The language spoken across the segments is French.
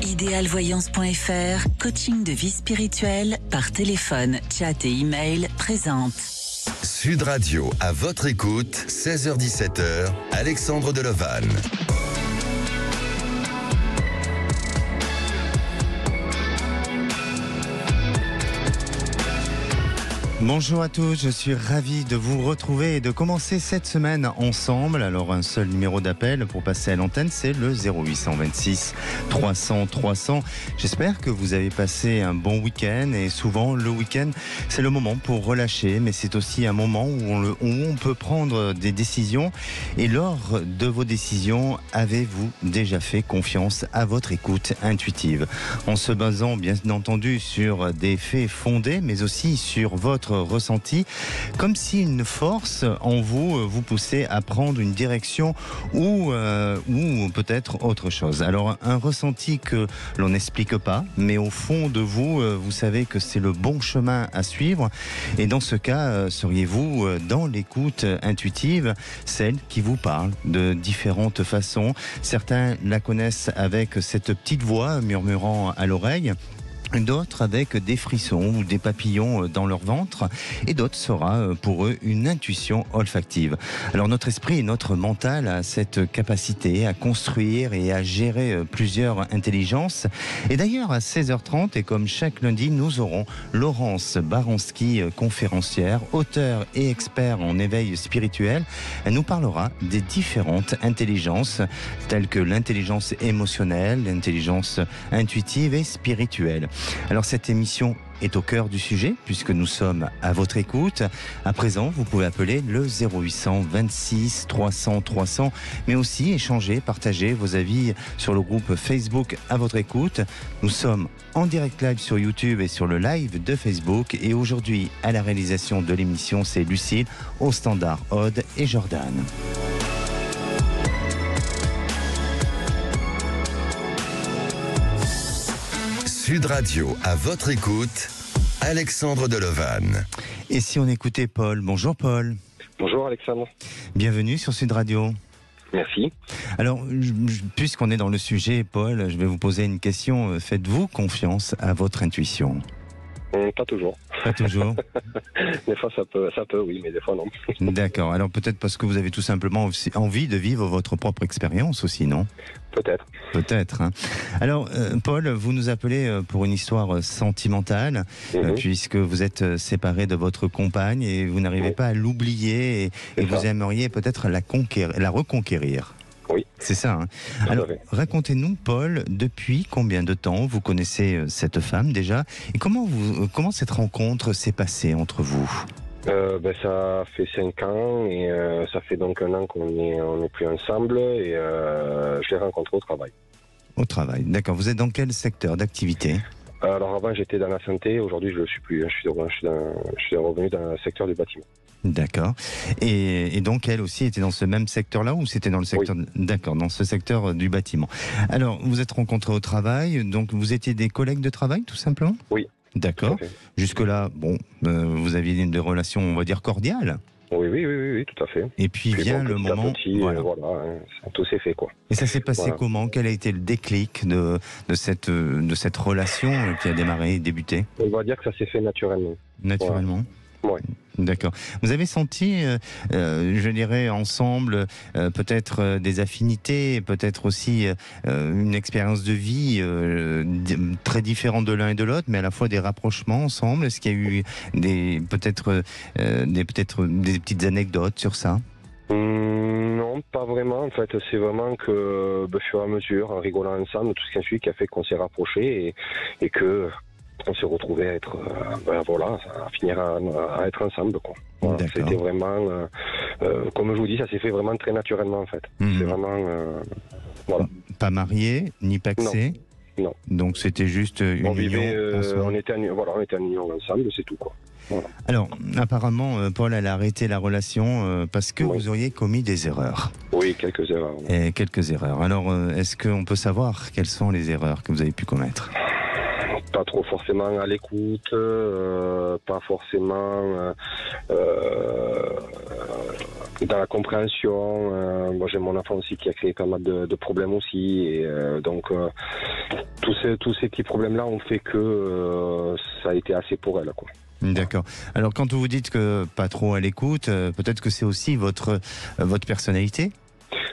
Idéalvoyance.fr, coaching de vie spirituelle par téléphone, chat et email présente. Sud Radio, à votre écoute, 16h-17h, Alexandre Delevanne. Bonjour à tous, je suis ravi de vous retrouver et de commencer cette semaine ensemble. Alors un seul numéro d'appel pour passer à l'antenne, c'est le 0826 300 300. J'espère que vous avez passé un bon week-end et souvent le week-end c'est le moment pour relâcher, mais c'est aussi un moment où on peut prendre des décisions. Et lors de vos décisions, avez-vous déjà fait confiance à votre écoute intuitive, en se basant bien entendu sur des faits fondés, mais aussi sur votre ressenti, comme si une force en vous vous poussait à prendre une direction ou peut-être autre chose. Alors un ressenti que l'on n'explique pas, mais au fond de vous, vous savez que c'est le bon chemin à suivre. Et dans ce cas, seriez-vous dans l'écoute intuitive, celle qui vous parle de différentes façons. Certains la connaissent avec cette petite voix murmurant à l'oreille, d'autres avec des frissons ou des papillons dans leur ventre, et d'autres sera pour eux une intuition olfactive. Alors notre esprit et notre mental a cette capacité à construire et à gérer plusieurs intelligences. Et d'ailleurs à 16h30, et comme chaque lundi, nous aurons Laurence Baranski, conférencière, auteure et expert en éveil spirituel. Elle nous parlera des différentes intelligences telles que l'intelligence émotionnelle, l'intelligence intuitive et spirituelle. Alors cette émission est au cœur du sujet puisque nous sommes à votre écoute. À présent, vous pouvez appeler le 0826 300 300, mais aussi échanger, partager vos avis sur le groupe Facebook à votre écoute. Nous sommes en direct live sur YouTube et sur le live de Facebook. Et aujourd'hui, à la réalisation de l'émission, c'est Lucille, au standard Aude et Jordan. Sud Radio, à votre écoute, Alexandre Delevanne. Et si on écoutait Paul? Bonjour Paul. Bonjour Alexandre. Bienvenue sur Sud Radio. Merci. Alors, puisqu'on est dans le sujet, Paul, je vais vous poser une question. Faites-vous confiance à votre intuition? Pas toujours. Pas toujours. Des fois ça peut, oui, mais des fois non. D'accord. Alors peut-être parce que vous avez tout simplement aussi envie de vivre votre propre expérience aussi, non? Peut-être. Peut-être. Hein. Alors, Paul, vous nous appelez pour une histoire sentimentale, puisque vous êtes séparé de votre compagne et vous n'arrivez pas à l'oublier et vous aimeriez peut-être la reconquérir. Oui. C'est ça. Hein. Alors, racontez-nous, Paul, depuis combien de temps vous connaissez cette femme déjà, et comment cette rencontre s'est passée entre vous? Ça fait 5 ans et ça fait donc 1 an qu'on n'est plus ensemble et je l'ai rencontré au travail. Au travail, d'accord. Vous êtes dans quel secteur d'activité? Alors avant j'étais dans la santé, aujourd'hui je ne le suis plus. Je suis revenu dans le secteur du bâtiment. D'accord. Et donc elle aussi était dans ce même secteur-là ou c'était dans le secteur... Oui. D'accord, dans ce secteur du bâtiment. Alors vous êtes rencontrés au travail, donc vous étiez des collègues de travail tout simplement? Oui. D'accord. Jusque-là, bon, vous aviez des relations, on va dire, cordiales? Oui, tout à fait. Et puis vient le moment... Voilà, tout s'est fait, quoi. Et ça s'est passé comment? Quel a été le déclic de cette relation qui a débuté? On va dire que ça s'est fait naturellement. Naturellement? Oui. D'accord. Vous avez senti, je dirais, ensemble, peut-être des affinités, peut-être aussi une expérience de vie très différente de l'un et de l'autre, mais à la fois des rapprochements ensemble. Est-ce qu'il y a eu peut-être des petites anecdotes sur ça? Non, pas vraiment. En fait, c'est vraiment que, au fur et à mesure, en rigolant ensemble, tout ce qui a fait qu'on s'est rapprochés et que on s'est retrouvés à être, à finir à être ensemble, quoi. Voilà, c'était vraiment, comme je vous dis, ça s'est fait vraiment très naturellement, en fait. C'est vraiment, voilà. Pas marié, ni paxé? Non. Donc c'était juste une union ensemble. On était en union ensemble, c'est tout, quoi. Voilà. Alors, apparemment, Paul, elle a arrêté la relation parce que vous auriez commis des erreurs. Oui, quelques erreurs. Et quelques erreurs. Alors, est-ce qu'on peut savoir quelles sont les erreurs que vous avez pu commettre? Pas trop forcément à l'écoute, pas forcément dans la compréhension. Moi, j'ai mon enfant aussi qui a créé pas mal de problèmes aussi, et donc tous ces petits problèmes-là ont fait que ça a été assez pour elle, quoi. D'accord. Alors quand vous dites que pas trop à l'écoute, peut-être que c'est aussi votre personnalité?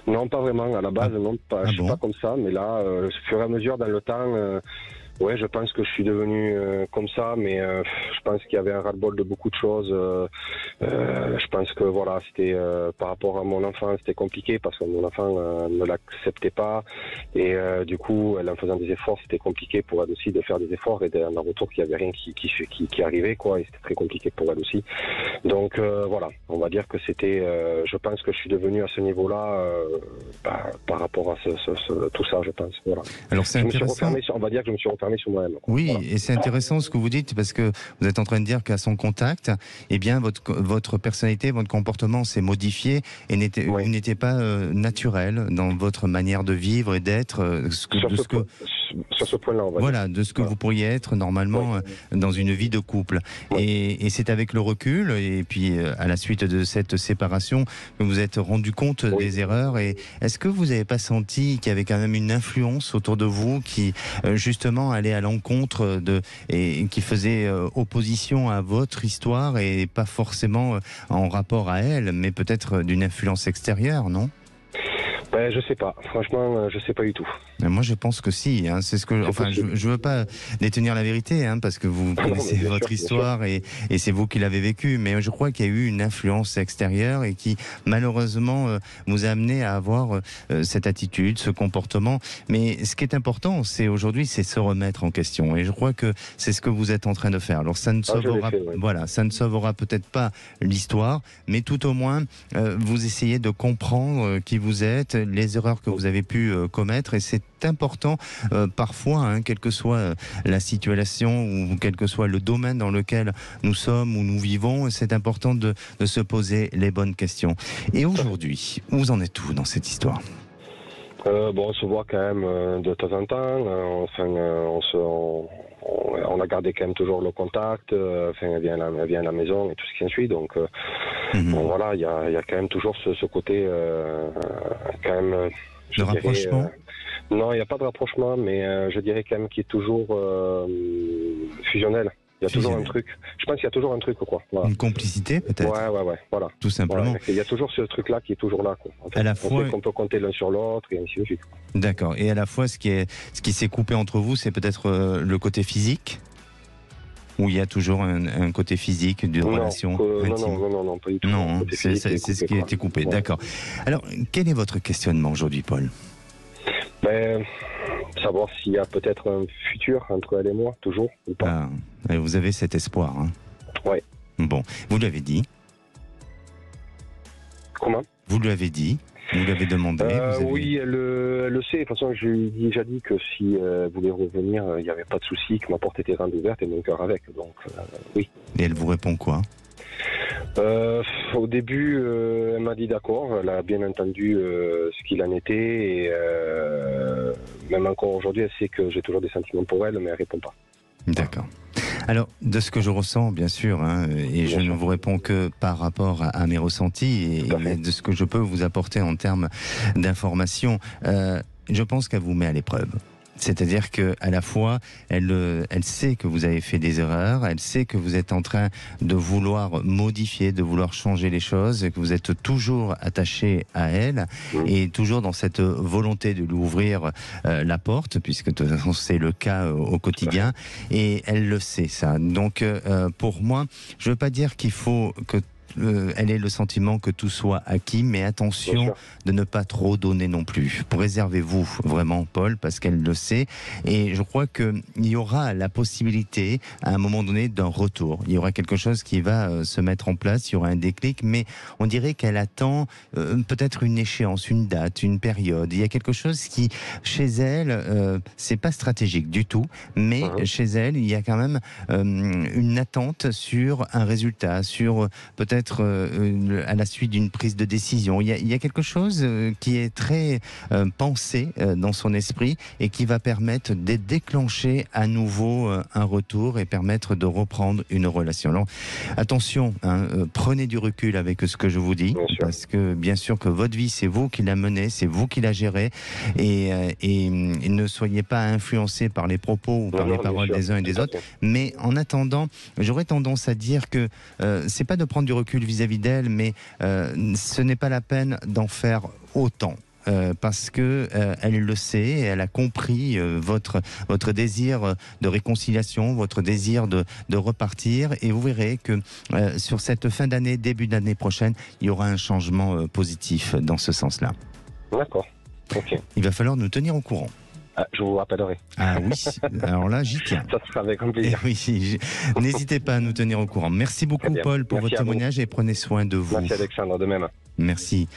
Non, pas vraiment. À la base, non, pas, je suis pas comme ça. Mais là, au fur et à mesure, dans le temps, ouais, je pense que je suis devenu comme ça. Mais je pense qu'il y avait un ras-le-bol de beaucoup de choses. Je pense que voilà, c'était par rapport à mon enfant, c'était compliqué parce que mon enfant ne l'acceptait pas. Et du coup, elle, en faisant des efforts, c'était compliqué pour elle aussi de faire des efforts. Et en retour, qu'il n'y avait rien qui arrivait, quoi. Et c'était très compliqué pour elle aussi. Donc voilà, on va dire que c'était. Je pense que je suis devenu à ce niveau-là par rapport à tout ça, je pense. Voilà. Alors c'est intéressant. On va dire que je me suis refermé sur moi-même. Oui, voilà. Et c'est intéressant ce que vous dites parce que vous êtes en train de dire qu'à son contact, eh bien votre personnalité, votre comportement s'est modifié et vous n'étiez pas naturel dans votre manière de vivre et d'être. Sur ce point-là, on va voilà, dire. De ce que vous pourriez être normalement dans une vie de couple. Et c'est avec le recul et puis à la suite de cette séparation que vous vous êtes rendu compte des erreurs. Et est-ce que vous n'avez pas senti qu'il y avait quand même une influence autour de vous qui justement allait à l'encontre et qui faisait opposition à votre histoire et pas forcément en rapport à elle, mais peut-être d'une influence extérieure, non? Je sais pas. Franchement, je sais pas du tout. Moi, je pense que si. Hein, c'est ce que. Enfin, je veux pas détenir la vérité, hein, parce que vous connaissez votre histoire et c'est vous qui l'avez vécu. Mais je crois qu'il y a eu une influence extérieure et qui, malheureusement, vous a amené à avoir cette attitude, ce comportement. Mais ce qui est important, c'est aujourd'hui, c'est se remettre en question. Et je crois que c'est ce que vous êtes en train de faire. Alors, ça ne sauvera, voilà, ça ne sauvera peut-être pas l'histoire, mais tout au moins, vous essayez de comprendre qui vous êtes, les erreurs que vous avez pu commettre, et c'est important parfois, hein, quelle que soit la situation ou quel que soit le domaine dans lequel nous sommes ou nous vivons, c'est important de se poser les bonnes questions. Et aujourd'hui, où vous en êtes où dans cette histoire? On se voit quand même de temps en temps. On a gardé quand même toujours le contact. Elle vient à la maison et tout ce qui en suit. Donc, bon, voilà, il y a quand même toujours ce côté quand même. De rapprochement. Non, il n'y a pas de rapprochement, mais je dirais quand même qu'il est toujours fusionnel. Il y a toujours un truc. Je pense qu'il y a toujours un truc, quoi. Voilà. Une complicité, peut-être. Ouais, voilà. Tout simplement. Voilà. Il y a toujours ce truc-là qui est toujours là, quoi. En fait, à la fois, on sait qu'on peut compter l'un sur l'autre et ainsi de suite. D'accord. Et à la fois, ce qui s'est coupé entre vous, c'est peut-être le côté physique, où il y a toujours un côté physique d'une relation intime. Non, pas du tout. Non, c'est ce qui a été coupé. D'accord. Alors, quel est votre questionnement aujourd'hui, Paul? Savoir s'il y a peut-être un futur entre elle et moi, toujours, ou pas. Vous avez cet espoir, hein? Oui. Bon, vous l'avez dit. Comment? Vous l'avez dit. Vous l'avez demandé. Oui, elle le sait. De toute façon, je lui ai déjà dit que si elle voulait revenir, il n'y avait pas de souci, que ma porte était grande ouverte et mon cœur avec. Donc, oui. Et elle vous répond quoi? Au début, elle m'a dit d'accord. Elle a bien entendu ce qu'il en était. Et même encore aujourd'hui, elle sait que j'ai toujours des sentiments pour elle, mais elle ne répond pas. D'accord. Alors, de ce que je ressens, bien sûr, hein, et je ne vous réponds que par rapport à mes ressentis et de ce que je peux vous apporter en termes d'informations, je pense qu'elle vous met à l'épreuve. C'est-à-dire qu'à la fois, elle sait que vous avez fait des erreurs, elle sait que vous êtes en train de vouloir modifier, de vouloir changer les choses, que vous êtes toujours attaché à elle et toujours dans cette volonté de lui ouvrir la porte, puisque de toute façon c'est le cas au quotidien, et elle le sait ça. Donc pour moi, je ne veux pas dire qu'il faut que elle ait le sentiment que tout soit acquis, mais attention de ne pas trop donner non plus. Préservez-vous vraiment, Paul, parce qu'elle le sait. Et je crois qu'il y aura la possibilité, à un moment donné, d'un retour. Il y aura quelque chose qui va se mettre en place, il y aura un déclic, mais on dirait qu'elle attend peut-être une échéance, une date, une période. Il y a quelque chose qui, chez elle, c'est pas stratégique du tout, mais chez elle, il y a quand même une attente sur un résultat, sur peut-être peut-être à la suite d'une prise de décision. Il y a quelque chose qui est très pensé dans son esprit et qui va permettre de déclencher à nouveau un retour et permettre de reprendre une relation. Alors, attention, prenez du recul avec ce que je vous dis, parce que bien sûr que votre vie, c'est vous qui la menez, c'est vous qui la gérez, et ne soyez pas influencés par les propos ou par les paroles des uns et des autres. Mais en attendant, j'aurais tendance à dire que c'est pas de prendre du recul vis-à-vis d'elle, mais ce n'est pas la peine d'en faire autant. Parce que elle le sait, elle a compris votre désir de réconciliation, votre désir de repartir, et vous verrez que sur cette fin d'année, début d'année prochaine, il y aura un changement positif dans ce sens-là. D'accord. Ok. Il va falloir nous tenir au courant. Je vous rappellerai. Ah oui, alors là, j'y tiens. Ça sera avec un plaisir. Oui, n'hésitez pas à nous tenir au courant. Merci beaucoup, Paul, pour votre témoignage et prenez soin de vous. Merci, Alexandre, de même. Merci.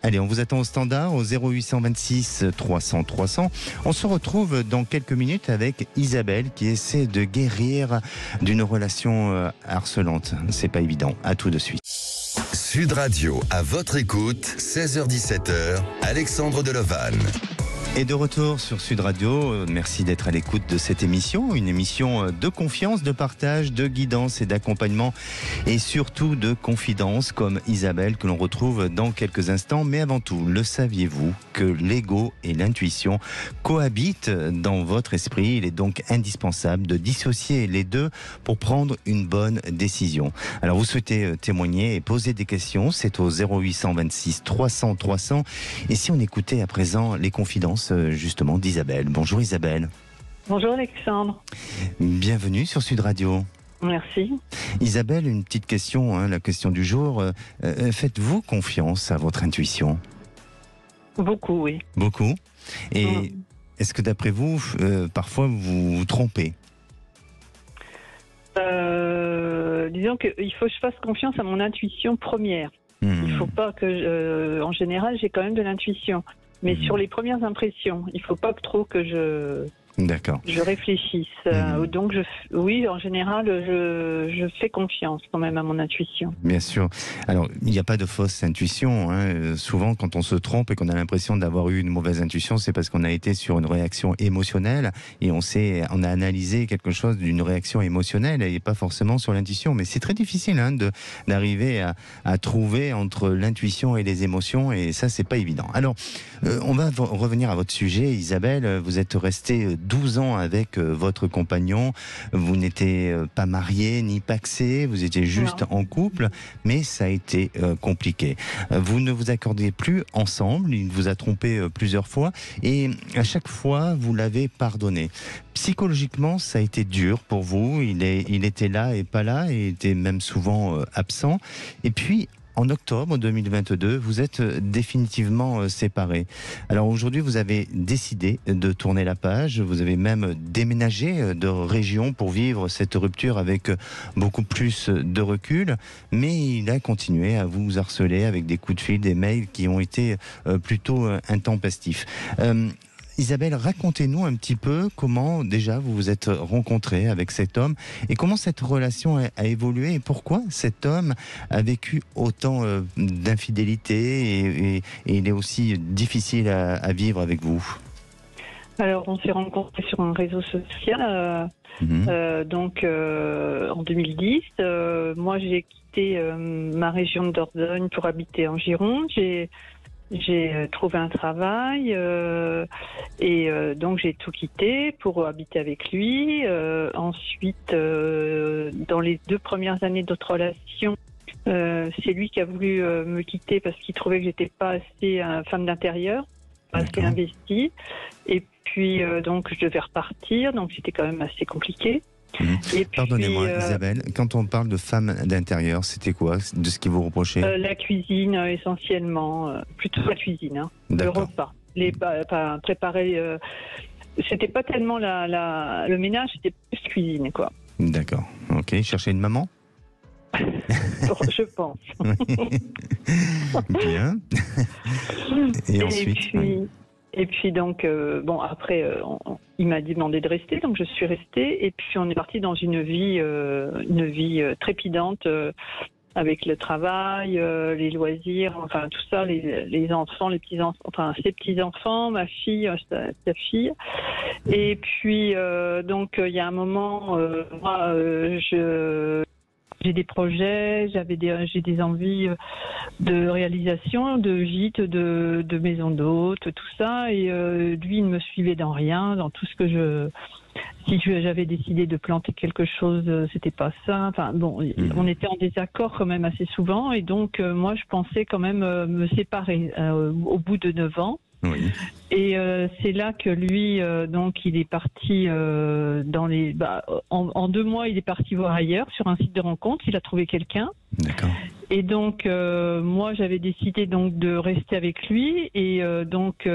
Allez, on vous attend au standard au 0826 300 300. On se retrouve dans quelques minutes avec Isabelle qui essaie de guérir d'une relation harcelante. C'est pas évident. À tout de suite. Sud Radio, à votre écoute, 16h-17h, Alexandre Delovan. Et de retour sur Sud Radio, merci d'être à l'écoute de cette émission, une émission de confiance, de partage, de guidance et d'accompagnement et surtout de confidence comme Isabelle que l'on retrouve dans quelques instants. Mais avant tout, le saviez-vous que l'ego et l'intuition cohabitent dans votre esprit? Il est donc indispensable de dissocier les deux pour prendre une bonne décision. Alors vous souhaitez témoigner et poser des questions, c'est au 0826 300 300. Et si on écoutait à présent les confidences justement d'Isabelle. Bonjour Isabelle. Bonjour Alexandre. Bienvenue sur Sud Radio. Merci. Isabelle, une petite question, la question du jour. Faites-vous confiance à votre intuition? Beaucoup, oui. Beaucoup. Et est-ce que d'après vous, parfois vous vous trompez? Disons qu'il faut que je fasse confiance à mon intuition première. Il ne faut pas que... en général, j'ai quand même de l'intuition. Mais sur les premières impressions, il ne faut pas trop que je réfléchisse. Donc, oui, en général, je fais confiance quand même à mon intuition. Bien sûr. Alors, il n'y a pas de fausse intuition. Souvent, quand on se trompe et qu'on a l'impression d'avoir eu une mauvaise intuition, c'est parce qu'on a été sur une réaction émotionnelle et on a analysé quelque chose d'une réaction émotionnelle et pas forcément sur l'intuition. Mais c'est très difficile d'arriver à trouver entre l'intuition et les émotions, et ça, c'est pas évident. Alors, on va revenir à votre sujet, Isabelle. Vous êtes restée 12 ans avec votre compagnon, vous n'étiez pas marié ni pacsé, vous étiez juste en couple, mais ça a été compliqué. Vous ne vous accordiez plus ensemble, il vous a trompé plusieurs fois, et à chaque fois, vous l'avez pardonné. Psychologiquement, ça a été dur pour vous, il était là et pas là, et était même souvent absent, et puis en octobre 2022, vous êtes définitivement séparés. Alors aujourd'hui, vous avez décidé de tourner la page, vous avez même déménagé de région pour vivre cette rupture avec beaucoup plus de recul, mais il a continué à vous harceler avec des coups de fil, des mails qui ont été plutôt intempestifs. Isabelle, racontez-nous un petit peu comment déjà vous vous êtes rencontrée avec cet homme et comment cette relation a évolué et pourquoi cet homme a vécu autant d'infidélité et il est aussi difficile à vivre avec vous. Alors, on s'est rencontrés sur un réseau social, en 2010. Moi, j'ai quitté ma région de Dordogne pour habiter en Gironde. J'ai trouvé un travail donc j'ai tout quitté pour habiter avec lui. Ensuite, dans les 2 premières années de notre relation, c'est lui qui a voulu me quitter parce qu'il trouvait que j'étais pas assez femme d'intérieur, pas assez investie. Et puis donc je devais repartir, donc c'était quand même assez compliqué. Et puis, pardonnez-moi Isabelle, quand on parle de femme d'intérieur, c'était quoi de ce qui vous reprochait? La cuisine essentiellement, plutôt la cuisine, le repas, préparer. C'était pas tellement le ménage, c'était plus cuisine quoi. D'accord, ok. Chercher une maman? Je pense. Bien. Et ensuite Et puis donc, après, il m'a demandé de rester, donc je suis restée. Et puis on est parti dans une vie trépidante avec le travail, les loisirs, enfin tout ça, les enfants, les petits-enfants, enfin ses petits-enfants, ma fille, sa fille. Et puis, donc, il y a un moment, moi, j'ai des projets, j'ai des envies de réalisation, de gîtes, de maisons d'hôtes, tout ça. Et lui, il ne me suivait dans rien, dans tout ce que si j'avais décidé de planter quelque chose, c'était pas ça. Enfin bon, on était en désaccord quand même assez souvent. Et donc, moi, je pensais quand même me séparer au bout de 9 ans. Oui. Et c'est là que lui, donc, il est parti en 2 mois, il est parti voir ailleurs sur un site de rencontre. Il a trouvé quelqu'un. D'accord. Et donc, moi, j'avais décidé donc de rester avec lui. Et donc,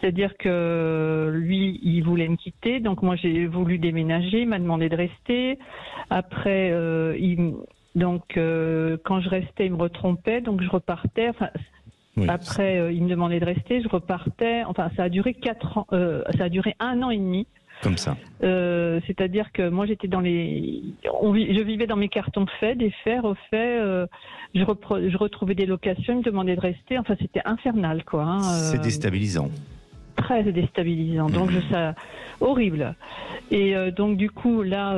c'est-à-dire que lui, il voulait me quitter. Donc, moi, j'ai voulu déménager. Il m'a demandé de rester. Après, quand je restais, il me retrompait. Donc, je repartais. Enfin, Oui. après, il me demandait de rester. Je repartais. Enfin, ça a duré 4 ans. Ça a duré 1 an et demi. Comme ça. C'est-à-dire que moi j'étais je vivais dans mes cartons faits, des faits, refaits. Je retrouvais des locations, ils me demandaient de rester. Enfin, c'était infernal, quoi. Hein, c'est déstabilisant. Très déstabilisant. Donc ça horrible. Et donc du coup là,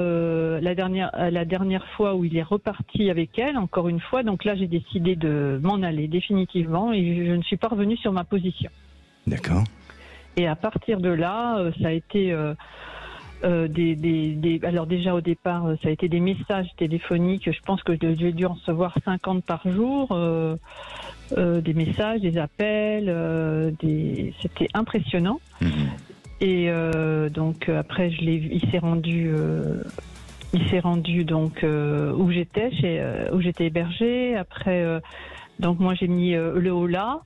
la dernière fois où il est reparti avec elle, encore une fois. Donc là, j'ai décidé de m'en aller définitivement et je ne suis pas revenue sur ma position. D'accord. Et à partir de là, ça a été alors déjà au départ, ça a été des messages téléphoniques. Je pense que j'ai dû en recevoir 50 par jour, des messages, des appels, c'était impressionnant. Et donc après, il s'est rendu donc où j'étais hébergée. Après, donc moi j'ai mis le holà.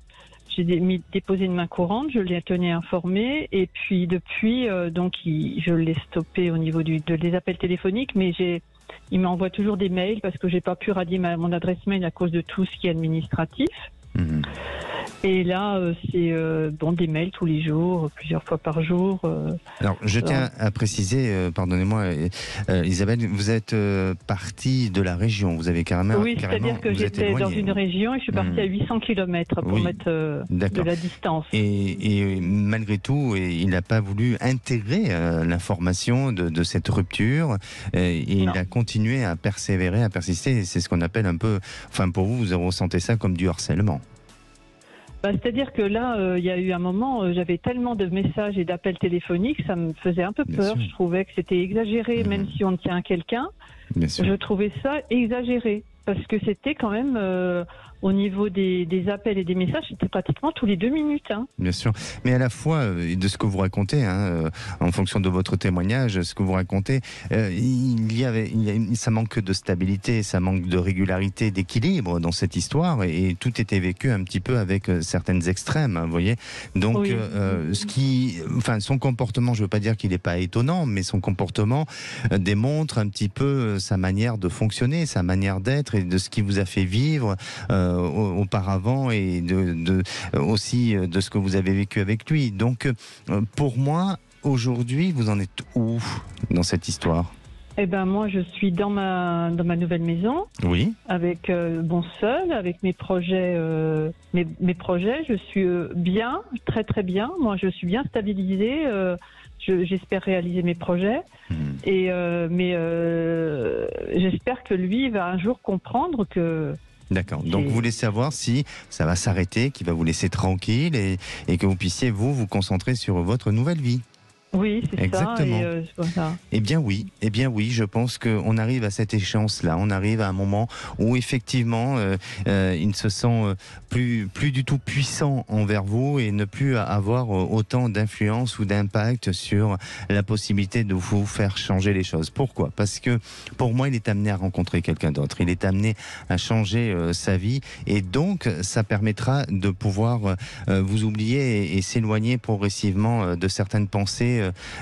J'ai déposé une main courante, je l'ai tenu informé et puis depuis, je l'ai stoppé au niveau des appels téléphoniques, mais il m'envoie toujours des mails parce que j'ai pas pu radier mon adresse mail à cause de tout ce qui est administratif. Et là, c'est des mails tous les jours, plusieurs fois par jour. Alors, je tiens à préciser, pardonnez-moi, Isabelle, vous êtes partie de la région. Vous avez carrément. Oui, c'est-à-dire que j'étais dans une région et je suis partie à 800 km pour mettre de la distance. Et malgré tout, il n'a pas voulu intégrer l'information de cette rupture. Et il a continué à persévérer, à persister. C'est ce qu'on appelle un peu. Enfin, pour vous, vous ressentez ça comme du harcèlement. C'est-à-dire que là, il y a eu un moment, j'avais tellement de messages et d'appels téléphoniques, ça me faisait un peu peur. Je trouvais que c'était exagéré, même si on tient à quelqu'un. Je trouvais ça exagéré, parce que c'était quand même, au niveau des appels et des messages, c'était pratiquement tous les 2 minutes. Hein. Bien sûr, mais à la fois, de ce que vous racontez, en fonction de votre témoignage, ce que vous racontez, ça manque de stabilité, ça manque de régularité, d'équilibre dans cette histoire, et tout était vécu un petit peu avec certaines extrêmes, vous voyez. Donc, son comportement, je ne veux pas dire qu'il n'est pas étonnant, mais son comportement démontre un petit peu sa manière de fonctionner, sa manière d'être, et de ce qui vous a fait vivre auparavant, et aussi de ce que vous avez vécu avec lui. Donc, pour moi, aujourd'hui, vous en êtes où dans cette histoire ? Eh ben moi, je suis dans ma nouvelle maison. Oui. Avec seule, avec mes projets. Mes projets, je suis bien, très très bien. Moi, je suis bien stabilisée. J'espère réaliser mes projets. Mais j'espère que lui va un jour comprendre que. D'accord. Donc vous voulez savoir si ça va s'arrêter, qu'il va vous laisser tranquille et que vous puissiez vous concentrer sur votre nouvelle vie. Oui, c'est exactement. Ça. Voilà. Eh bien oui, je pense qu'on arrive à cette échéance-là. On arrive à un moment où effectivement, il ne se sent plus du tout puissant envers vous et ne plus avoir autant d'influence ou d'impact sur la possibilité de vous faire changer les choses. Pourquoi ? Parce que pour moi, il est amené à rencontrer quelqu'un d'autre. Il est amené à changer sa vie et donc ça permettra de pouvoir vous oublier et s'éloigner progressivement de certaines pensées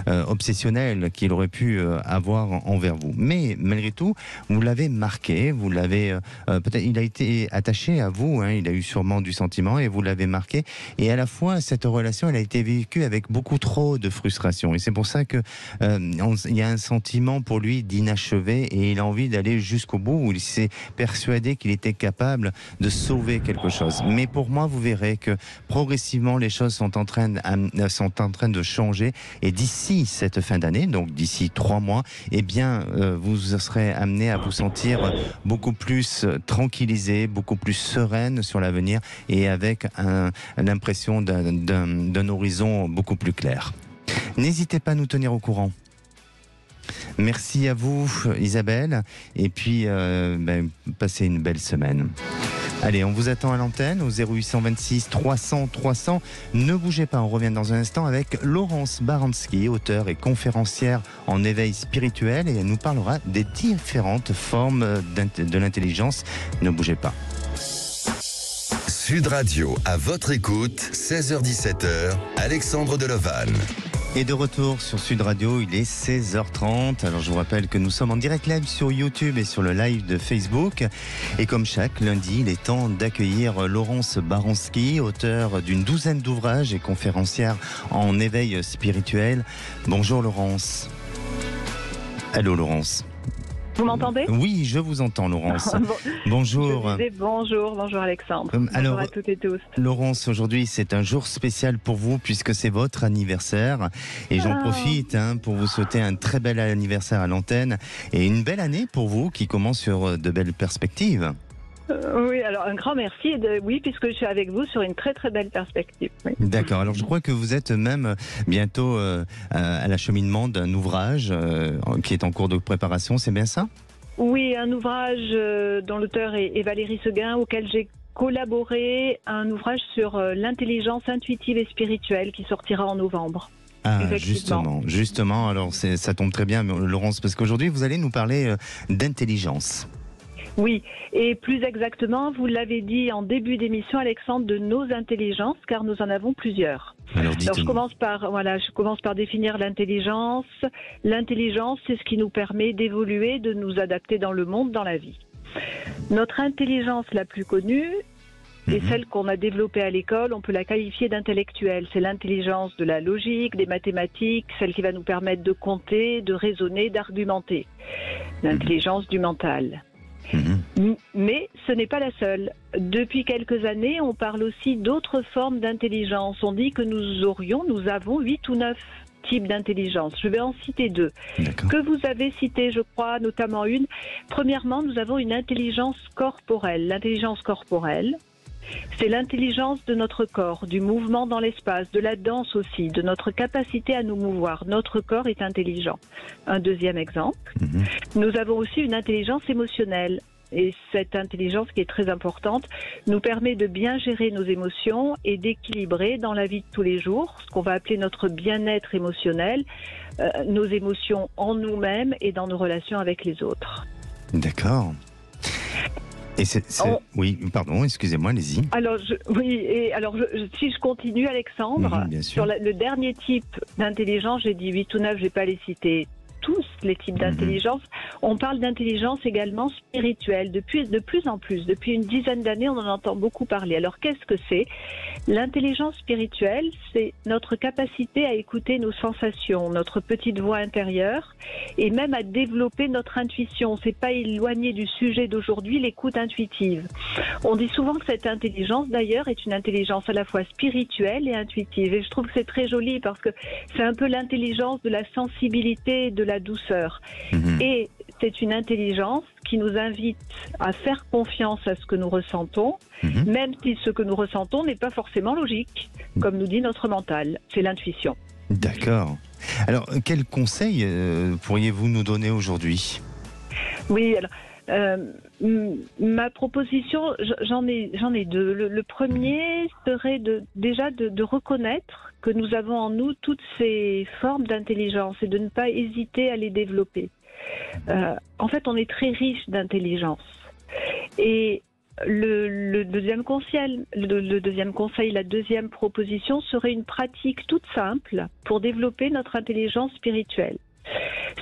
obsessionnelle qu'il aurait pu avoir envers vous. Mais malgré tout, vous l'avez marqué, vous l'avez peut-être, il a été attaché à vous, hein, il a eu sûrement du sentiment et vous l'avez marqué. Et à la fois, cette relation, elle a été vécue avec beaucoup trop de frustration. Et c'est pour ça que il y a un sentiment pour lui d'inachevé et il a envie d'aller jusqu'au bout où il s'est persuadé qu'il était capable de sauver quelque chose. Mais pour moi, vous verrez que progressivement, les choses sont en train de changer. Et d'ici cette fin d'année, donc d'ici 3 mois, eh bien, vous serez amené à vous sentir beaucoup plus tranquillisé, beaucoup plus sereine sur l'avenir et avec l'impression d'un horizon beaucoup plus clair. N'hésitez pas à nous tenir au courant. Merci à vous, Isabelle, et puis passez une belle semaine. Allez, on vous attend à l'antenne au 0826 300 300. Ne bougez pas, on revient dans un instant avec Laurence Baranski, auteure et conférencière en éveil spirituel, et elle nous parlera des différentes formes de l'intelligence. Ne bougez pas. Sud Radio, à votre écoute, 16h-17h, Alexandre Delovan. Et de retour sur Sud Radio, il est 16h30. Alors je vous rappelle que nous sommes en direct live sur YouTube et sur le live de Facebook. Et comme chaque lundi, il est temps d'accueillir Laurence Baranski, auteure d'une douzaine d'ouvrages et conférencière en éveil spirituel. Bonjour Laurence. Allô Laurence. Vous m'entendez ? Oui, je vous entends, Laurence. Bonjour. Bonjour Alexandre. Alors, bonjour à toutes et tous. Laurence, aujourd'hui, c'est un jour spécial pour vous puisque c'est votre anniversaire. Et j'en profite pour vous souhaiter un très bel anniversaire à l'antenne et une belle année pour vous qui commence sur de belles perspectives. Oui, alors un grand merci. Oui, puisque je suis avec vous sur une très très belle perspective. Oui. D'accord, alors je crois que vous êtes même bientôt à l'acheminement d'un ouvrage qui est en cours de préparation, c'est bien ça ? Oui, un ouvrage dont l'auteur est Valérie Seguin, auquel j'ai collaboré, un ouvrage sur l'intelligence intuitive et spirituelle qui sortira en novembre. Ah, justement, alors ça tombe très bien, Laurence, parce qu'aujourd'hui vous allez nous parler d'intelligence. Oui, et plus exactement, vous l'avez dit en début d'émission, Alexandre, de nos intelligences, car nous en avons plusieurs. Alors je commence par définir l'intelligence. L'intelligence, c'est ce qui nous permet d'évoluer, de nous adapter dans le monde, dans la vie. Notre intelligence la plus connue est celle qu'on a développée à l'école, on peut la qualifier d'intellectuelle. C'est l'intelligence de la logique, des mathématiques, celle qui va nous permettre de compter, de raisonner, d'argumenter. L'intelligence du mental. Mais ce n'est pas la seule. Depuis quelques années, on parle aussi d'autres formes d'intelligence. On dit que nous avons 8 ou 9 types d'intelligence. Je vais en citer 2. Que vous avez cité, je crois, notamment une. Premièrement, nous avons une intelligence corporelle. L'intelligence corporelle, c'est l'intelligence de notre corps, du mouvement dans l'espace, de la danse aussi, de notre capacité à nous mouvoir. Notre corps est intelligent. Un deuxième exemple, nous avons aussi une intelligence émotionnelle. Et cette intelligence qui est très importante nous permet de bien gérer nos émotions et d'équilibrer dans la vie de tous les jours ce qu'on va appeler notre bien-être émotionnel, nos émotions en nous-mêmes et dans nos relations avec les autres. D'accord. Et oui, pardon, excusez-moi, allez-y. Alors, si je continue, Alexandre, sur le dernier type d'intelligence, j'ai dit 8 ou 9, je ne vais pas les citer tous, les types d'intelligence. On parle d'intelligence également spirituelle, de plus en plus. Depuis une dizaine d'années, on en entend beaucoup parler. Alors, qu'est-ce que c'est ? L'intelligence spirituelle, c'est notre capacité à écouter nos sensations, notre petite voix intérieure, et même à développer notre intuition. C'est pas éloigné du sujet d'aujourd'hui, l'écoute intuitive. On dit souvent que cette intelligence, d'ailleurs, est une intelligence à la fois spirituelle et intuitive. Et je trouve que c'est très joli parce que c'est un peu l'intelligence de la sensibilité, de la douceur. Et c'est une intelligence qui nous invite à faire confiance à ce que nous ressentons, même si ce que nous ressentons n'est pas forcément logique, comme nous dit notre mental. C'est l'intuition. D'accord. Alors, quels conseils pourriez-vous nous donner aujourd'hui ? Oui, alors, ma proposition, j'en ai 2. Le premier serait déjà de reconnaître que nous avons en nous toutes ces formes d'intelligence et de ne pas hésiter à les développer. En fait, on est très riche d'intelligence. Et le deuxième conseil, la deuxième proposition serait une pratique toute simple pour développer notre intelligence spirituelle.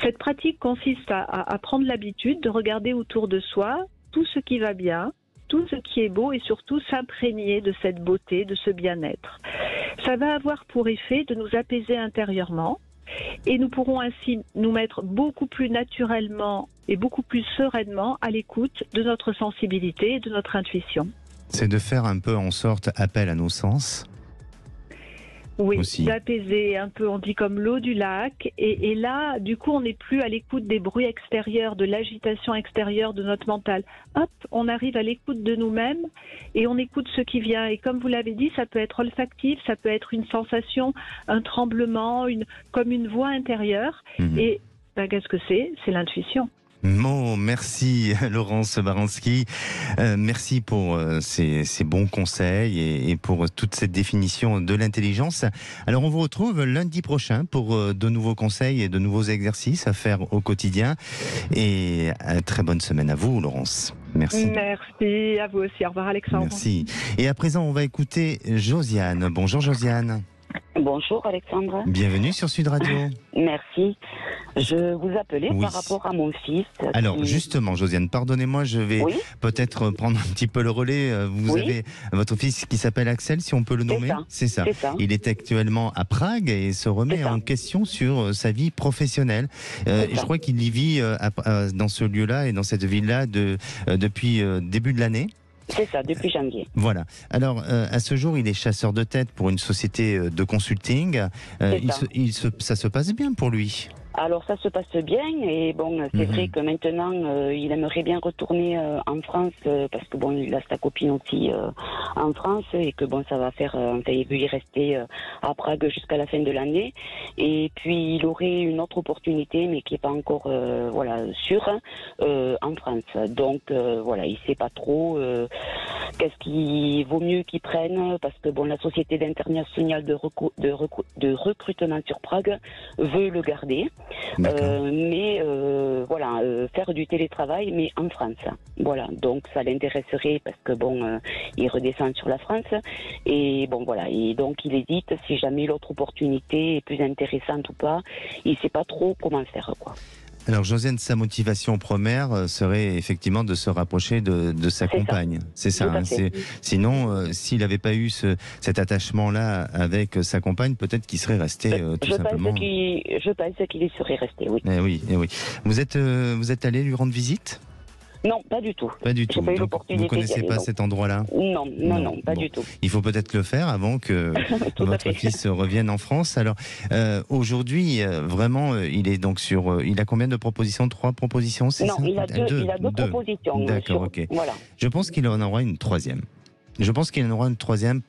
Cette pratique consiste à prendre l'habitude de regarder autour de soi tout ce qui va bien, tout ce qui est beau et surtout s'imprégner de cette beauté, de ce bien-être. Ça va avoir pour effet de nous apaiser intérieurement et nous pourrons ainsi nous mettre beaucoup plus naturellement et beaucoup plus sereinement à l'écoute de notre sensibilité et de notre intuition. C'est de faire un peu en sorte appel à nos sens. Oui, aussi. D'apaiser un peu, on dit comme l'eau du lac. Et là, du coup, on n'est plus à l'écoute des bruits extérieurs, de l'agitation extérieure de notre mental. Hop, on arrive à l'écoute de nous-mêmes et on écoute ce qui vient. Et comme vous l'avez dit, ça peut être olfactif, ça peut être une sensation, un tremblement, comme une voix intérieure. Et qu'est-ce que c'est ? C'est l'intuition. Merci Laurence Baranski, merci pour ces bons conseils et pour toute cette définition de l'intelligence. Alors on vous retrouve lundi prochain pour de nouveaux conseils et de nouveaux exercices à faire au quotidien. Et très bonne semaine à vous Laurence. Merci. Merci à vous aussi. Au revoir Alexandre. Merci. Et à présent on va écouter Josiane. Bonjour Josiane. Bonjour Alexandre. Bienvenue sur Sud Radio. Merci. Je vous appelais par rapport à mon fils. Alors justement Josiane, pardonnez-moi, je vais peut-être prendre un petit peu le relais. Vous avez votre fils qui s'appelle Axel, si on peut le nommer. C'est ça. Il est actuellement à Prague et se remet en question sur sa vie professionnelle. Et je crois qu'il y vit dans ce lieu-là et dans cette ville-là depuis début de l'année. C'est ça, depuis janvier. Voilà. Alors, à ce jour, il est chasseur de tête pour une société de consulting. Ça se passe bien pour lui. Alors ça se passe bien et bon, c'est vrai que maintenant il aimerait bien retourner en France parce que bon, il a sa copine aussi en France et que bon, ça va faire, il veut y rester à Prague jusqu'à la fin de l'année et puis il aurait une autre opportunité mais qui n'est pas encore sûre en France. Donc voilà, il sait pas trop qu'est-ce qu'il vaut mieux qu'il prenne parce que bon, la société d'international de recrutement sur Prague veut le garder. Faire du télétravail mais en France. Voilà, donc ça l'intéresserait parce que bon, il redescend sur la France et bon voilà, et donc il hésite si jamais l'autre opportunité est plus intéressante ou pas. Il sait pas trop comment faire quoi. Alors Josiane, sa motivation première serait effectivement de se rapprocher de sa compagne. C'est ça. Sinon, s'il n'avait pas eu cet attachement-là avec sa compagne, peut-être qu'il serait resté tout simplement. Je pense qu'il y serait resté, oui. Eh oui. Vous êtes allé lui rendre visite ? Non, pas du tout. Pas du tout. Donc, vous ne connaissez pas cet endroit-là ? Non, pas du tout. Il faut peut-être le faire avant que votre fils revienne en France. Alors, aujourd'hui, vraiment, il est donc il a combien de propositions ? 3 propositions, c'est ça ? Non, il a deux propositions. D'accord, ok. Voilà. Je pense qu'il en aura une troisième.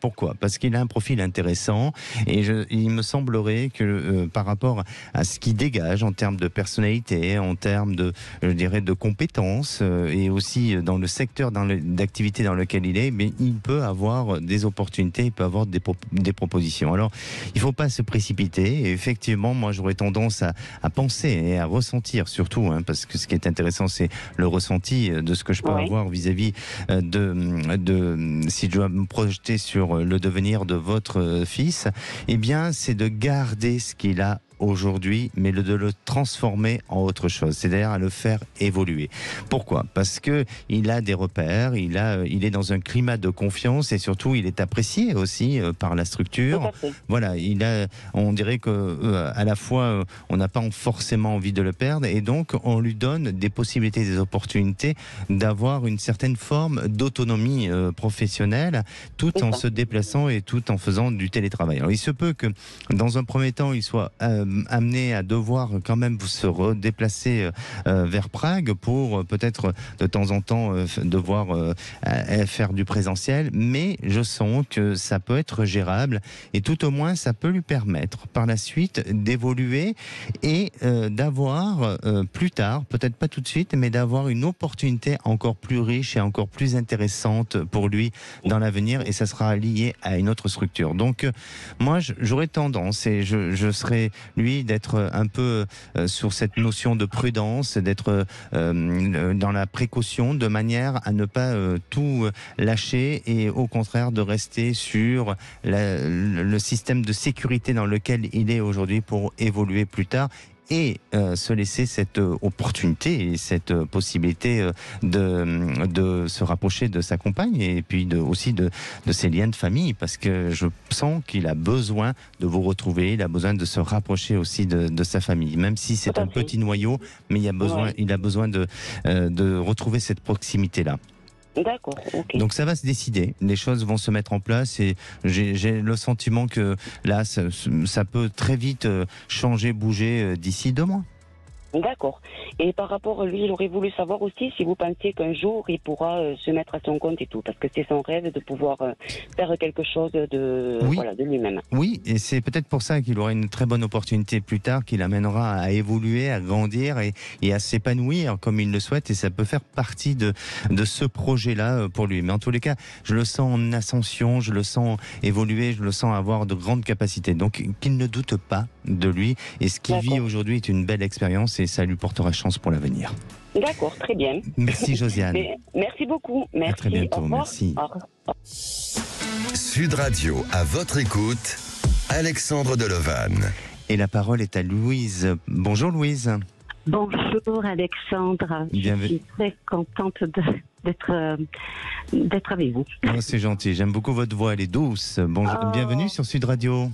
Pourquoi ? Parce qu'il a un profil intéressant et il me semblerait que par rapport à ce qu'il dégage en termes de personnalité, en termes de compétences et aussi dans le secteur d'activité dans lequel il est, mais il peut avoir des opportunités, il peut avoir des propositions. Alors, il ne faut pas se précipiter et effectivement, moi j'aurais tendance à penser et à ressentir surtout, parce que ce qui est intéressant c'est le ressenti de ce que je peux avoir vis-à-vis si je dois me projeter sur le devenir de votre fils, eh bien, c'est de garder ce qu'il a aujourd'hui, mais de le transformer en autre chose, c'est-à-dire à le faire évoluer. Pourquoi ? Parce que il a des repères, il est dans un climat de confiance et surtout il est apprécié aussi par la structure. Voilà, on dirait que à la fois on n'a pas forcément envie de le perdre et donc on lui donne des possibilités, des opportunités d'avoir une certaine forme d'autonomie professionnelle, tout en se déplaçant et tout en faisant du télétravail. Alors il se peut que dans un premier temps il soit amené à devoir quand même se redéplacer vers Prague pour peut-être de temps en temps devoir faire du présentiel, mais je sens que ça peut être gérable et tout au moins ça peut lui permettre par la suite d'évoluer et d'avoir plus tard, peut-être pas tout de suite, mais d'avoir une opportunité encore plus riche et encore plus intéressante pour lui dans l'avenir et ça sera lié à une autre structure. Donc moi j'aurais tendance et je serais lui, d'être un peu sur cette notion de prudence, d'être dans la précaution, de manière à ne pas tout lâcher et au contraire de rester sur le système de sécurité dans lequel il est aujourd'hui pour évoluer plus tard et se laisser cette opportunité et cette possibilité de se rapprocher de sa compagne et puis aussi de ses liens de famille, parce que je sens qu'il a besoin de vous retrouver, il a besoin de se rapprocher aussi de sa famille, même si c'est un petit noyau, mais il a besoin de retrouver cette proximité-là. D'accord, ok. Donc ça va se décider, les choses vont se mettre en place et j'ai le sentiment que là, ça peut très vite changer, bouger d'ici 2 mois. D'accord. Et par rapport à lui, il aurait voulu savoir aussi si vous pensiez qu'un jour il pourra se mettre à son compte et tout, parce que c'est son rêve de pouvoir faire quelque chose de lui-même. Oui, et c'est peut-être pour ça qu'il aura une très bonne opportunité plus tard, qui l'amènera à évoluer, à grandir et à s'épanouir comme il le souhaite, et ça peut faire partie de ce projet-là pour lui. Mais en tous les cas, je le sens en ascension, je le sens évoluer, je le sens avoir de grandes capacités. Donc qu'il ne doute pas de lui, et ce qu'il vit aujourd'hui est une belle expérience et ça lui portera chance pour l'avenir. D'accord, très bien. Merci Josiane. Merci beaucoup. Merci. À très bientôt, merci. Au revoir. Sud Radio, à votre écoute, Alexandre Delovanne. Et la parole est à Louise. Bonjour Louise. Bonjour Alexandre. Bienvenue. Je suis très contente d'être avec vous. Oh, c'est gentil, j'aime beaucoup votre voix, elle est douce. Bonjour, bienvenue sur Sud Radio.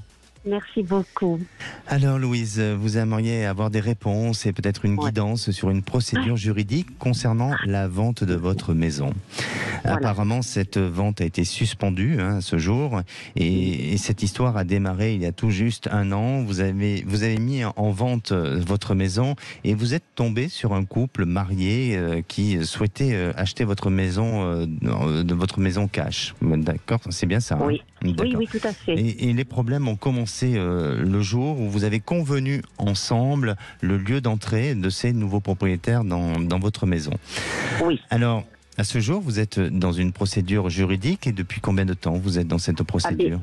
Merci beaucoup. Alors Louise, vous aimeriez avoir des réponses et peut-être une guidance sur une procédure juridique concernant la vente de votre maison. Voilà. Apparemment, cette vente a été suspendue ce jour et cette histoire a démarré il y a tout juste 1 an. Vous avez mis en vente votre maison et vous êtes tombé sur un couple marié qui souhaitait acheter votre maison cash. D'accord, c'est bien ça. Oui. Oui, tout à fait. Et les problèmes ont commencé le jour où vous avez convenu ensemble le lieu d'entrée de ces nouveaux propriétaires dans votre maison. Oui. Alors, à ce jour, vous êtes dans une procédure juridique et depuis combien de temps vous êtes dans cette procédure ?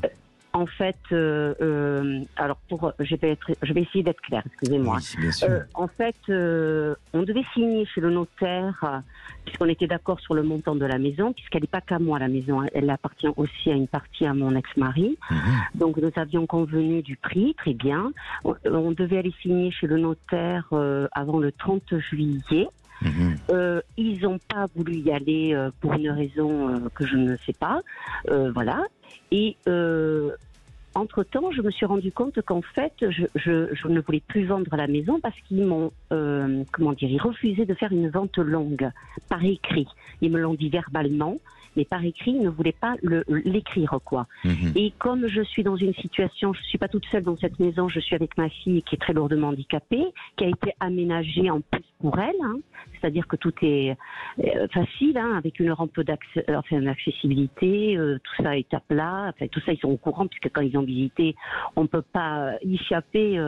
En fait, alors je vais essayer d'être claire, excusez-moi. Oui, bien sûr. En fait, on devait signer chez le notaire, puisqu'on était d'accord sur le montant de la maison, puisqu'elle n'est pas qu'à moi la maison, elle appartient aussi à une partie à mon ex-mari. Donc nous avions convenu du prix, très bien. On devait aller signer chez le notaire avant le 30 juillet. Ils n'ont pas voulu y aller pour une raison que je ne sais pas. Voilà. Et entre-temps, je me suis rendu compte qu'en fait, je ne voulais plus vendre la maison parce qu'ils m'ont, ils refusaient de faire une vente longue, par écrit. Ils me l'ont dit verbalement, mais par écrit, ils ne voulaient pas l'écrire, quoi. Et comme je suis dans une situation, je ne suis pas toute seule dans cette maison, je suis avec ma fille qui est très lourdement handicapée, qui a été aménagée en plus pour elle, c'est-à-dire que tout est facile, avec une rampe d'accessibilité, tout ça est à plat, tout ça ils sont au courant puisque quand ils ont visité, on ne peut pas y échapper,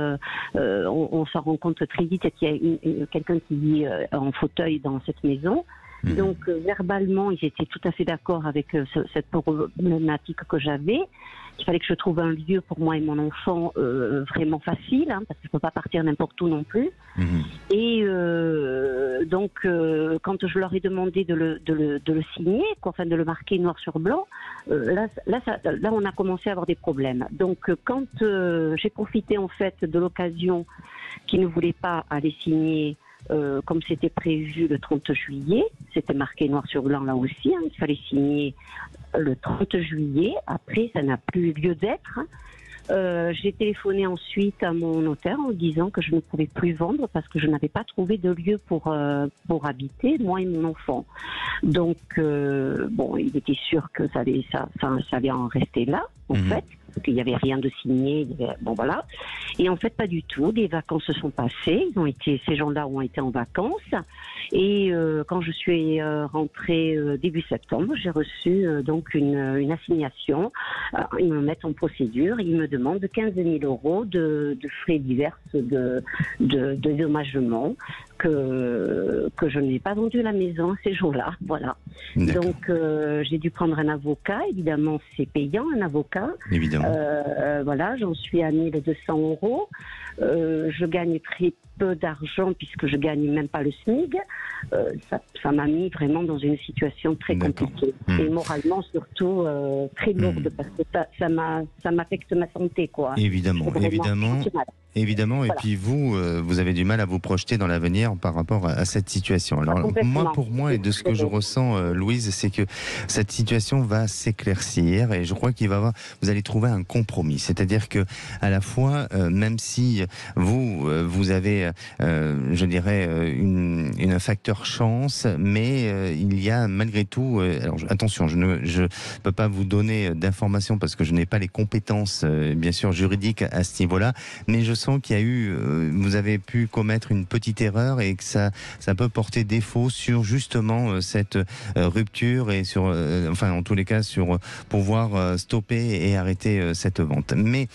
on s'en rend compte très vite qu'il y a quelqu'un qui vit en fauteuil dans cette maison. Donc verbalement, ils étaient tout à fait d'accord avec cette problématique que j'avais. Il fallait que je trouve un lieu pour moi et mon enfant vraiment facile, parce que je ne peux pas partir n'importe où non plus. Et donc, quand je leur ai demandé de le signer, de le marquer noir sur blanc, là, on a commencé à avoir des problèmes. Donc, quand j'ai profité en fait de l'occasion qu'ils ne voulaient pas aller signer comme c'était prévu le 30 juillet, c'était marqué noir sur blanc là aussi, il fallait signer le 30 juillet, après ça n'a plus lieu d'être. J'ai téléphoné ensuite à mon notaire en disant que je ne pouvais plus vendre parce que je n'avais pas trouvé de lieu pour habiter, moi et mon enfant. Donc, il était sûr que ça allait en rester là, en fait. Qu'il n'y avait rien de signé, voilà. Et en fait, pas du tout. Les vacances se sont passées. Ces gens-là ont été en vacances. Et quand je suis rentrée début septembre, j'ai reçu donc une assignation. Ils me mettent en procédure. Ils me demandent 15 000 € de frais divers de dédommagement que je n'ai pas vendu la maison ces jours-là. Voilà. Donc, j'ai dû prendre un avocat. Évidemment, c'est payant, un avocat. Évidemment. Voilà, j'en suis à 1 200 €. je gagne très peu d'argent puisque je gagne même pas le SMIC. Ça m'a mis vraiment dans une situation très compliquée et moralement surtout très lourde parce que ça m'affecte ma santé, quoi. Évidemment. Voilà. Et puis vous avez du mal à vous projeter dans l'avenir par rapport à cette situation. Alors pour moi et de ce que je ressens, Louise, c'est que cette situation va s'éclaircir et je crois vous allez trouver un compromis. C'est-à-dire que à la fois, même si vous avez, je dirais, un facteur chance, mais il y a malgré tout. Alors attention, je ne peux pas vous donner d'informations parce que je n'ai pas les compétences, bien sûr, juridiques à ce niveau-là, mais je sens qu'il y a eu, vous avez pu commettre une petite erreur et que ça peut porter défaut sur justement cette rupture et sur, en tous les cas, sur pouvoir stopper et arrêter cette vente. Mais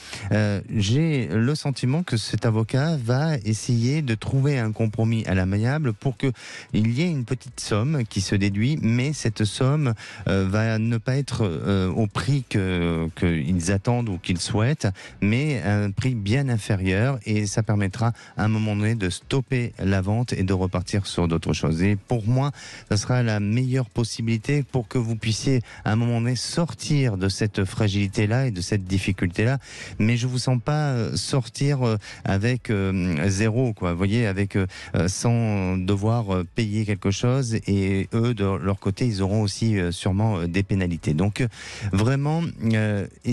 j'ai le sentiment que cet avocat va essayer de trouver un compromis à l'amiable pour qu'il y ait une petite somme qui se déduit, mais cette somme va ne pas être au prix qu'ils attendent ou qu'ils souhaitent, mais un prix bien inférieur, et ça permettra à un moment donné de stopper la vente et de repartir sur d'autres choses. Et pour moi, ça sera la meilleure possibilité pour que vous puissiez à un moment donné sortir de cette fragilité-là et de cette difficulté-là, mais je vous sens pas sortir avec zéro, quoi. Vous voyez, avec sans devoir payer quelque chose, et eux de leur côté, ils auront aussi sûrement des pénalités. Donc vraiment,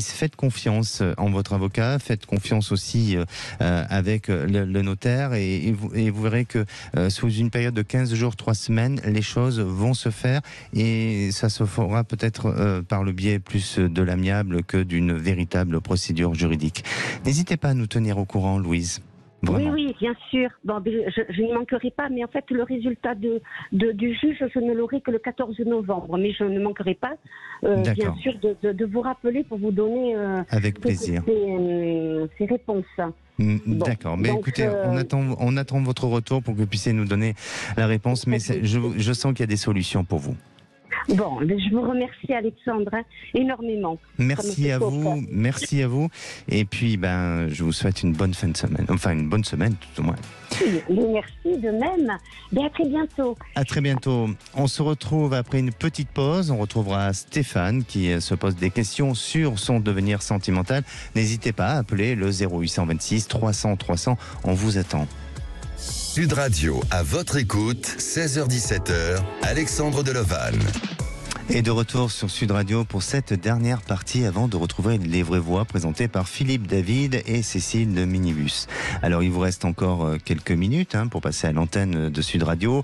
faites confiance en votre avocat, faites confiance aussi avec le notaire, et vous verrez que sous une période de 15 jours, 3 semaines, les choses vont se faire, et ça se fera peut-être par le biais plus de l'amiable que d'une véritable procédure juridique. N'hésitez pas à nous tenir au courant, Louise. Vraiment. Oui, bien sûr. Bon, je n'y manquerai pas, mais en fait, le résultat du juge, je ne l'aurai que le 14 novembre. Mais je ne manquerai pas, bien sûr, de vous rappeler pour vous donner avec plaisir ces réponses. D'accord, mais donc, écoutez, on attend votre retour pour que vous puissiez nous donner la réponse, mais je sens qu'il y a des solutions pour vous. Bon, je vous remercie, Alexandre, énormément. Merci à vous. Et puis, je vous souhaite une bonne fin de semaine. Enfin, une bonne semaine, tout au moins. Merci de même. Et à très bientôt. À très bientôt. On se retrouve après une petite pause. On retrouvera Stéphane qui se pose des questions sur son devenir sentimental. N'hésitez pas à appeler le 0826 300 300. On vous attend. Sud Radio, à votre écoute, 16h-17h, Alexandre Delevanne. Et de retour sur Sud Radio pour cette dernière partie avant de retrouver les vraies voix présentées par Philippe David et Cécile de Minibus. Alors il vous reste encore quelques minutes pour passer à l'antenne de Sud Radio,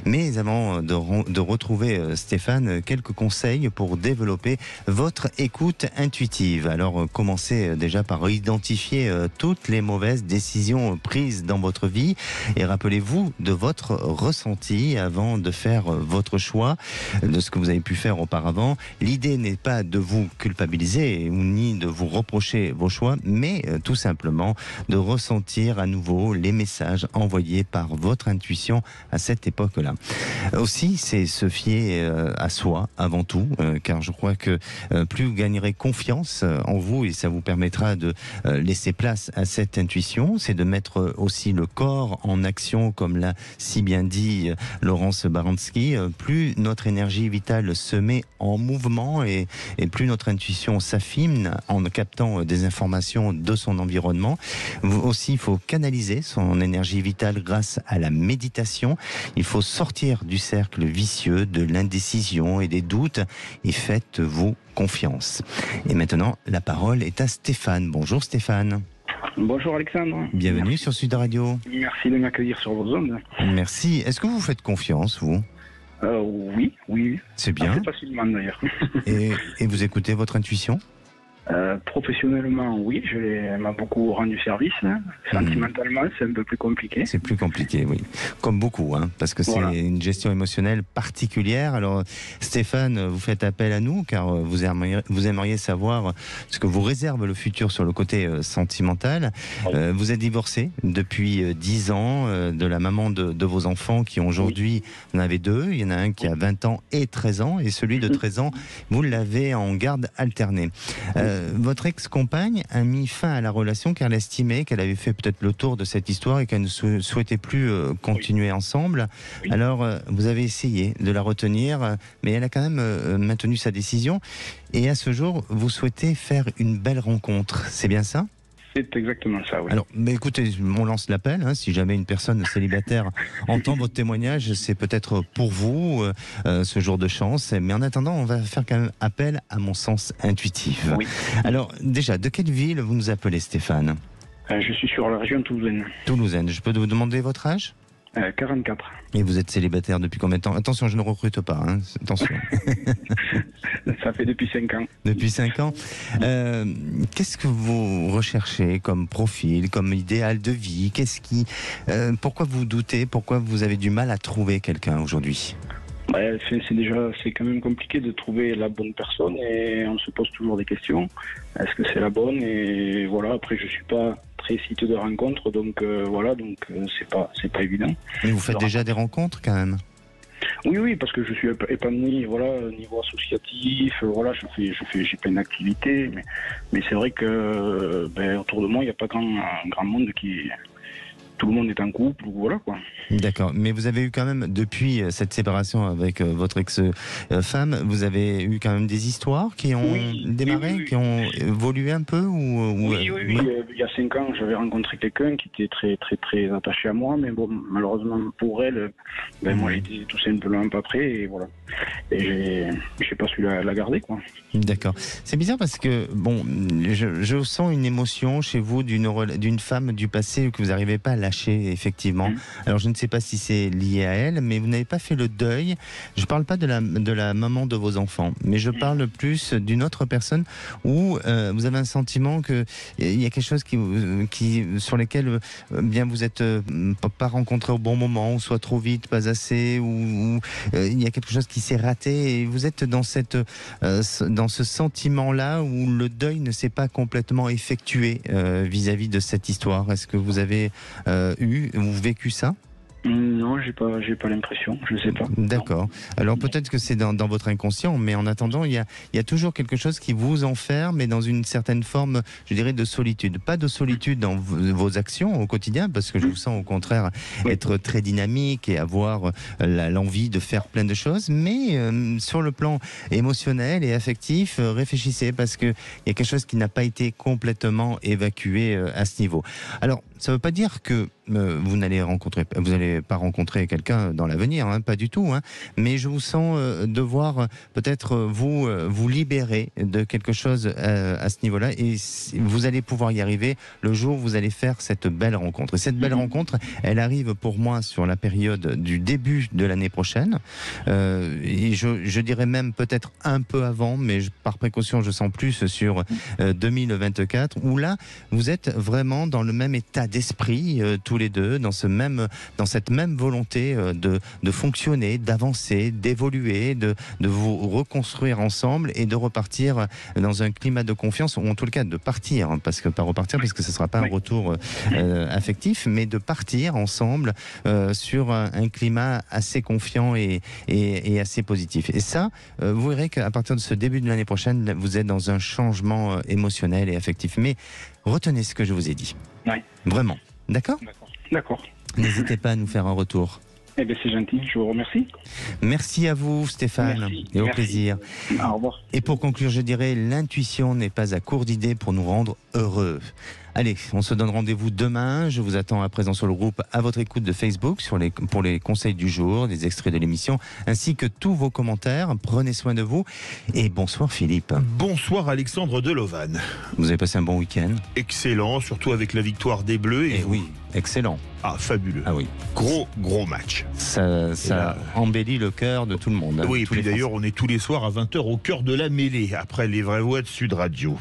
mais avant de retrouver Stéphane, quelques conseils pour développer votre écoute intuitive. Alors commencez déjà par identifier toutes les mauvaises décisions prises dans votre vie et rappelez-vous de votre ressenti avant de faire votre choix, de ce que vous avez pu faire auparavant. L'idée n'est pas de vous culpabiliser ni de vous reprocher vos choix, mais tout simplement de ressentir à nouveau les messages envoyés par votre intuition à cette époque-là. Aussi, c'est se fier à soi avant tout, car je crois que plus vous gagnerez confiance en vous et ça vous permettra de laisser place à cette intuition, c'est de mettre aussi le corps en action, comme l'a si bien dit Laurence Baranski. Plus notre énergie vitale se met en mouvement et plus notre intuition s'affine en captant des informations de son environnement. Aussi, il faut canaliser son énergie vitale grâce à la méditation. Il faut sortir du cercle vicieux de l'indécision et des doutes et faites-vous confiance. Et maintenant, la parole est à Stéphane. Bonjour Stéphane. Bonjour Alexandre. Bienvenue sur Sud Radio. Merci de m'accueillir sur vos ondes. Merci. Est-ce que vous faites confiance, vous ? Oui. C'est bien. Assez facilement d'ailleurs. Et vous écoutez votre intuition ? Professionnellement, oui, elle m'a beaucoup rendu service. Sentimentalement, c'est un peu plus compliqué. C'est plus compliqué, oui. Comme beaucoup, parce que c'est une gestion émotionnelle particulière. Alors, Stéphane, vous faites appel à nous, car vous aimeriez savoir ce que vous réserve le futur sur le côté sentimental. Oui. Vous êtes divorcé depuis 10 ans de la maman de vos enfants qui aujourd'hui, vous en avez 2. Il y en a un qui a 20 ans et 13 ans, et celui de 13 ans, vous l'avez en garde alternée. votre ex-compagne a mis fin à la relation car elle estimait qu'elle avait fait peut-être le tour de cette histoire et qu'elle ne souhaitait plus continuer ensemble. Oui. Alors, vous avez essayé de la retenir, mais elle a quand même maintenu sa décision. Et à ce jour, vous souhaitez faire une belle rencontre. C'est bien ça ? C'est exactement ça, oui. Alors, mais écoutez, on lance l'appel. Si jamais une personne célibataire entend votre témoignage, c'est peut-être pour vous ce jour de chance. Mais en attendant, on va faire quand même appel à mon sens intuitif. Oui. Alors, déjà, de quelle ville vous nous appelez, Stéphane ? Je suis sur la région toulousaine. Toulousaine. Je peux vous demander votre âge ? 44. Et vous êtes célibataire depuis combien de temps ? Attention, je ne recrute pas. Attention. Ça fait depuis 5 ans. Depuis 5 ans. Qu'est-ce que vous recherchez comme profil, comme idéal de vie ? Pourquoi vous doutez ? Pourquoi vous avez du mal à trouver quelqu'un aujourd'hui ? C'est quand même compliqué de trouver la bonne personne et on se pose toujours des questions. Est-ce que c'est la bonne ? Et voilà, après je suis pas très site de rencontres, donc c'est pas évident. Mais vous faites déjà des rencontres quand même ? Oui, parce que je suis épanoui, niveau associatif, j'ai plein d'activités, mais c'est vrai que autour de moi il n'y a pas grand monde tout le monde est en couple, voilà quoi. D'accord, mais vous avez eu quand même, depuis cette séparation avec votre ex-femme, vous avez eu quand même des histoires qui ont démarré, qui ont évolué un peu Oui. Il y a 5 ans, j'avais rencontré quelqu'un qui était très très très attaché à moi, mais bon, malheureusement pour elle, moi j'étais tout simplement pas prêt, et voilà. Et j'ai pas su la garder, quoi. D'accord. C'est bizarre parce que, je sens une émotion chez vous d'une femme du passé que vous n'arrivez pas à lâcher, effectivement. Alors, je ne sais pas si c'est lié à elle, mais vous n'avez pas fait le deuil. Je ne parle pas de la maman de vos enfants, mais je parle plus d'une autre personne où vous avez un sentiment qu'il y a quelque chose sur lesquels vous êtes pas rencontré au bon moment, ou soit trop vite, pas assez, ou il y a quelque chose qui s'est raté, et vous êtes dans ce sentiment-là où le deuil ne s'est pas complètement effectué vis-à-vis de cette histoire. Est-ce que vous avez eu ou vécu ça ? Non, j'ai pas l'impression, je sais pas. D'accord. Alors peut-être que c'est dans votre inconscient, mais en attendant, il y a toujours quelque chose qui vous enferme, mais dans une certaine forme, je dirais, de solitude. Pas de solitude dans vos actions au quotidien, parce que je vous sens au contraire être très dynamique et avoir l'envie de faire plein de choses, mais sur le plan émotionnel et affectif, réfléchissez, parce qu'il y a quelque chose qui n'a pas été complètement évacué à ce niveau. Alors, ça ne veut pas dire que vous n'allez pas rencontrer quelqu'un dans l'avenir, pas du tout. Mais je vous sens devoir peut-être vous libérer de quelque chose à ce niveau-là, et vous allez pouvoir y arriver le jour où vous allez faire cette belle rencontre. Et cette belle rencontre, elle arrive pour moi sur la période du début de l'année prochaine. Et je dirais même peut-être un peu avant, mais par précaution, je sens plus sur 2024, où là, vous êtes vraiment dans le même état d'esprit, tous les deux, dans cette même volonté de fonctionner, d'avancer, d'évoluer, de vous reconstruire ensemble et de repartir dans un climat de confiance, ou en tout cas de partir, parce que ce ne sera pas un retour affectif, mais de partir ensemble sur un climat assez confiant et assez positif. Et ça, vous verrez qu'à partir de ce début de l'année prochaine, vous êtes dans un changement émotionnel et affectif. Mais retenez ce que je vous ai dit. Oui. Vraiment. D'accord ? D'accord. N'hésitez pas à nous faire un retour. Eh bien, c'est gentil, je vous remercie. Merci à vous, Stéphane, et au plaisir. Au revoir. Et pour conclure, je dirais, l'intuition n'est pas à court d'idées pour nous rendre heureux. Allez, on se donne rendez-vous demain. Je vous attends à présent sur le groupe À votre écoute de Facebook pour les conseils du jour, des extraits de l'émission, ainsi que tous vos commentaires. Prenez soin de vous. Et bonsoir Philippe. Bonsoir Alexandre Delovan. Vous avez passé un bon week-end ? Excellent, surtout avec la victoire des Bleus. Et oui, excellent. Ah, fabuleux. Ah oui. Gros match. Ça embellit le cœur de tout le monde. Oui, et puis d'ailleurs, on est tous les soirs à 20h au cœur de la mêlée, après les vraies voix de Sud Radio.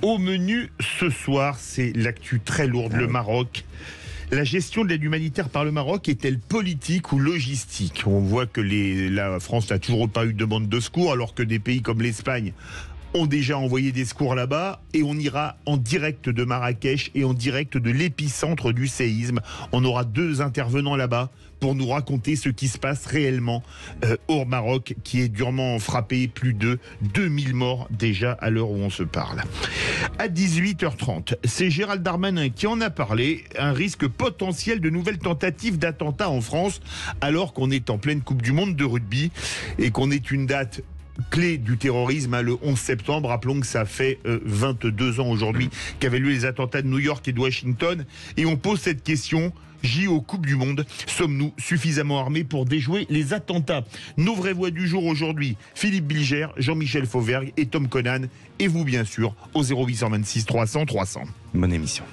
Au menu ce soir, c'est l'actu très lourde, le Maroc. La gestion de l'aide humanitaire par le Maroc est-elle politique ou logistique ? On voit que la France n'a toujours pas eu de demande de secours, alors que des pays comme l'Espagne ont déjà envoyé des secours là-bas et on ira en direct de Marrakech et en direct de l'épicentre du séisme. On aura 2 intervenants là-bas pour nous raconter ce qui se passe réellement au Maroc, qui est durement frappé, plus de 2000 morts déjà à l'heure où on se parle. À 18h30, c'est Gérald Darmanin qui en a parlé, un risque potentiel de nouvelles tentatives d'attentat en France, alors qu'on est en pleine Coupe du Monde de rugby et qu'on est une date clé du terrorisme, le 11 septembre. Rappelons que ça fait 22 ans aujourd'hui qu'avaient lieu les attentats de New York et de Washington. Et on pose cette question: JO Coupe du Monde, sommes-nous suffisamment armés pour déjouer les attentats? Nos vraies voix du jour aujourd'hui: Philippe Bilger, Jean-Michel Fauvergue et Tom Conan. Et vous, bien sûr, au 0826 300 300. Bonne émission.